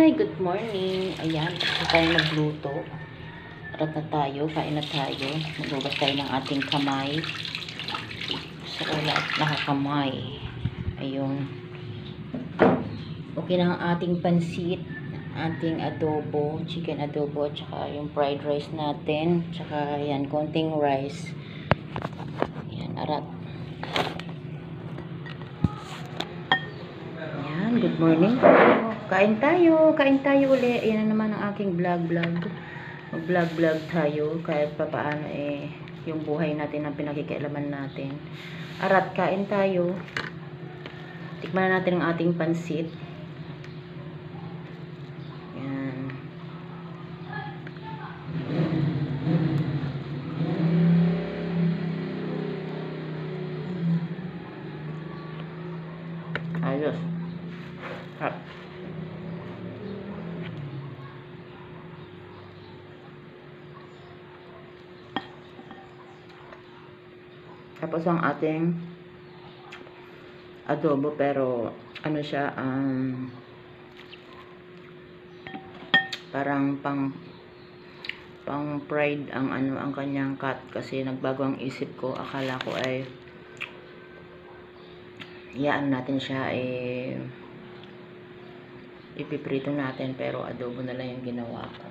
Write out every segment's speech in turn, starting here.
Good morning. Ayan, tapos tayo magluto. Arat na tayo, kain na tayo. Maghugas tayo ng ating kamay. So, lahat nakakamay. Ayun. Okay na ang ating pansit, ating adobo, chicken adobo, at saka yung fried rice natin. Tsaka, ayan, konting rice. Ayan, arat. Ayan, good morning. Kain tayo uli. Ayan na naman ang aking vlog. Mag-vlog tayo kahit papaano yung buhay natin ang pinakikialaman natin. Arat, kain tayo. Tikman na natin ang ating pansit. Ayan. Ayos. Harap. Tapos ang ating adobo, pero ano siya, parang pang fried ang kanyang cut, kasi nagbago ang isip ko. Akala ko ay iyaan natin siya, ipiprito natin, pero adobo na lang yung ginawa ko.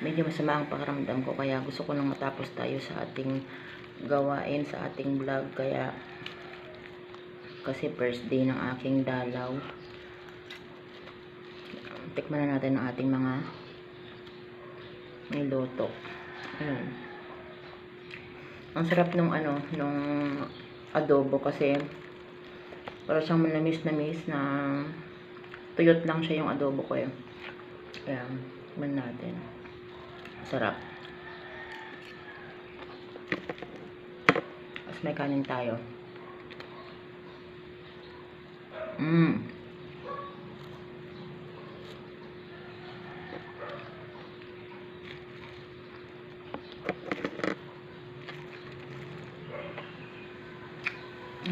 Medyo masama ang pakiramdam ko, kaya gusto ko nang matapos tayo sa ating gawain, sa ating vlog. Kaya kasi first day ng aking dalaw. Tikman na natin ang ating mga niluto. Ayan. Ang sarap nung nung adobo, kasi para siyang manamis na tuyot lang siya yung adobo ko eh. Ayan, tikman natin. Sarap. Tapos may kanin tayo. Ang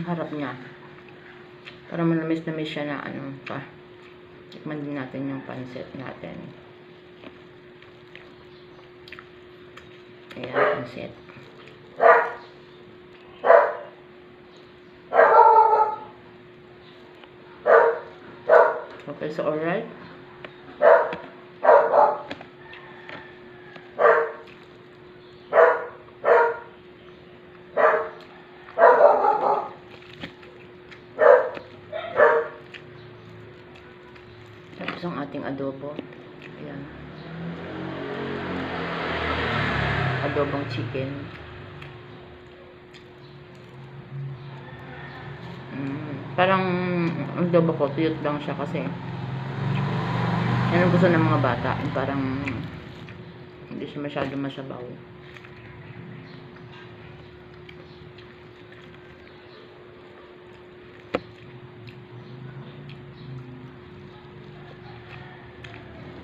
harap niya. Para manamis-namis siya na pa. Tikman din natin yung pansit natin. Ayan, pansit. Okay, so alright. Tapos ang ating adobo. Ayan. Adobong chicken. Parang adobo ko, tuyot lang siya kasi yan ang gusto ng mga bata. Parang hindi siya masyado masabaw.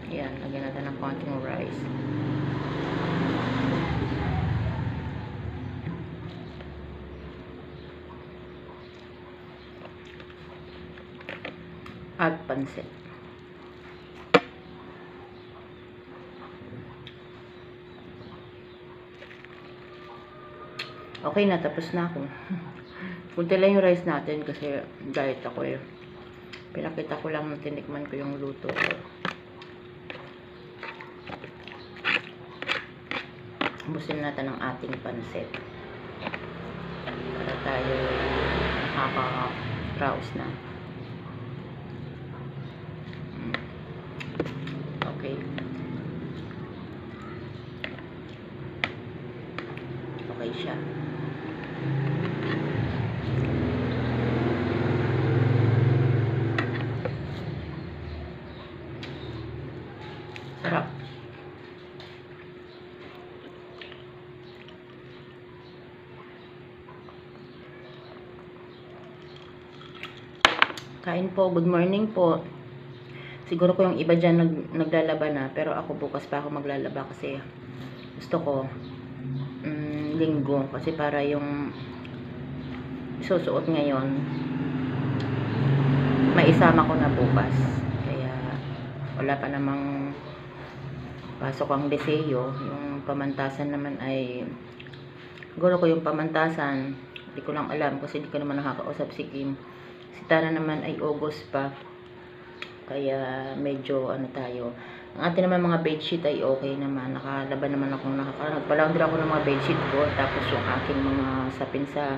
Yan, lagyan natin ng konting rice. At pansit. Okay na, tapos na ako. Kunti lang yung rice natin kasi diet ako eh. Pinakita ko lang na tinikman ko yung luto ko. Ubusin natin ang ating pansit. Para tayo nakaka-browse na. Okay. Okay siya. Sarap. Kain po. Good morning po. Siguro ko yung iba dyan naglalaba na, pero ako bukas pa ako maglalaba kasi gusto ko linggo, kasi para yung isusuot ngayon, maisama ko na bukas. Kaya wala pa namang pasok ang Deseo. Yung pamantasan naman ay siguro ko yung pamantasan, hindi ko lang alam kasi hindi ko naman nakakausap si Kim. Si Tana naman ay August pa. Kaya medyo ano tayo. Ang atin naman mga bedsheet ay okay naman. Nakalaban naman ako, nagpalaundry ako ng mga bedsheet ko. Tapos yung aking mga sapin sa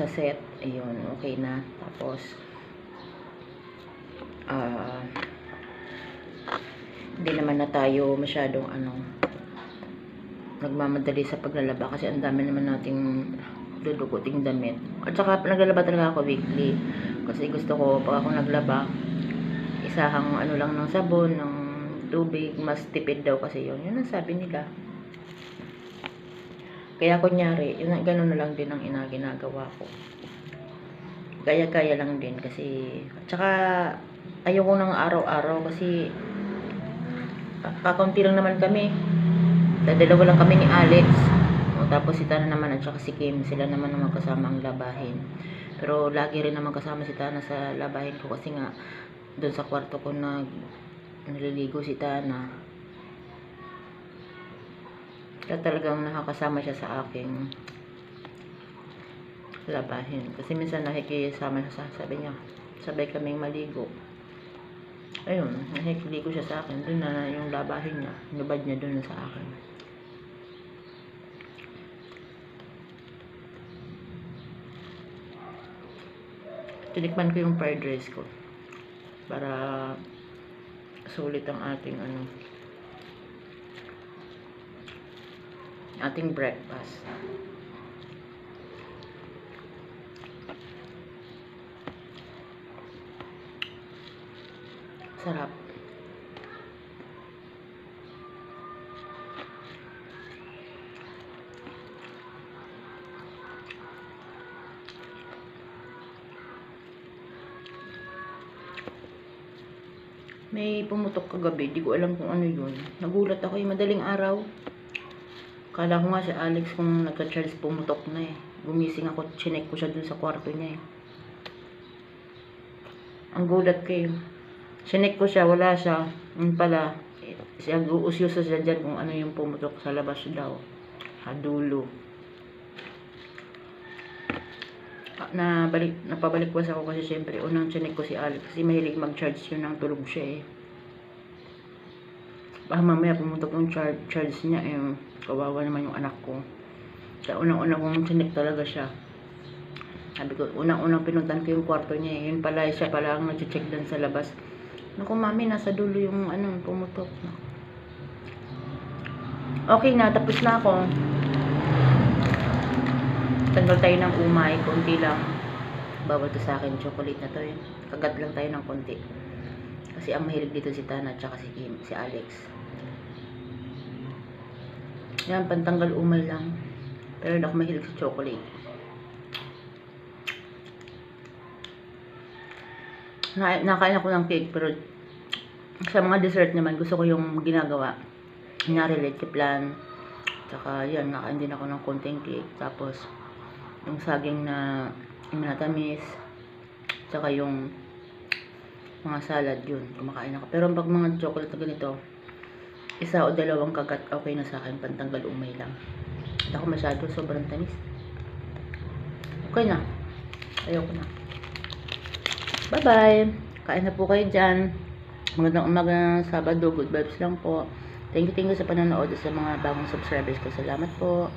set, ayun, okay na. Tapos hindi naman na tayo masyadong nagmamadali sa paglalaba kasi ang dami naman nating duduguting damit. At saka naglalaba talaga ako weekly kasi gusto ko pag ako naglaba, isahang lang ng sabon, ng tubig, mas tipid daw kasi yun ang sabi nila. Kaya kunyari, gano'n na lang din ang ginagawa ko. Kaya lang din kasi, at saka ayoko ng araw-araw kasi kakaunti lang naman kami. Dalawa lang kami ni Alex. Tapos si Tana naman at saka si Kim, sila naman ang magkasama ang labahin. Pero lagi rin naman kasama si Tana sa labahin ko kasi nga doon sa kwarto ko naliligo si Tana. Kaya talagang nakakasama siya sa aking labahin. Kasi minsan nakikisama siya, sabi niya, sabay kaming maligo. Ayun, nakikiligo siya sa akin. Doon na yung labahin niya. Nubad niya doon sa akin. Tinikman ko yung fried rice ko. Para sulit ang ating breakfast. Sarap. May pumutok kagabi, di ko alam kung ano yun. Nagulat ako yung madaling araw. Kala ko nga si Alex kung nagka-charge pumutok na eh. Gumising ako, chinek ko siya dun sa kwarto niya eh. Ang gulat ko eh. Chinek ko siya, wala siya. Yun pala, usyoso siya dyan kung ano yung pumutok sa labas daw. Sa dulo. Napabalik-was ako kasi syempre unang chinek ko si Alex kasi mahilig mag-charge yun ng tulog siya eh. Baka mamaya pumutok yung charge niya eh. Kawawa naman yung anak ko. Kaya unang-unang kong chinek talaga siya. Sabi ko, unang-unang pinuntan ko yung kwarto niya eh. Yun pala, siya pala ang nag-check din sa labas. Naku mami, nasa dulo yung pumutok. Okay na, tapos na ako. Tanggal tayo ng umay, konti lang. Bawal to sa akin, chocolate na to eh. Kagat lang tayo ng konti. Kasi ang mahilig dito si Tana at saka si Alex. Yan, pantanggal umay lang. Pero hindi ako mahilig sa chocolate. Nakain ako ng cake, pero sa mga dessert naman, gusto ko yung ginagawa. Kunyari, leche flan. Tsaka yan, nakain din ako ng konting cake. Tapos, yung saging na minatamis, tsaka yung mga salad, yun, kumakain ako. Pero pag mga chocolate na ganito, isa o dalawang kagat, okay na sa akin, pantanggal umay lang. Hindi ako masyado, sobrang tamis. Okay na. Ayoko na. Bye-bye. Kain na po kayo dyan. Magandang umaga ng Sabado. Good vibes lang po. Thank you sa panonood sa mga bagong subscribers ko. Salamat po.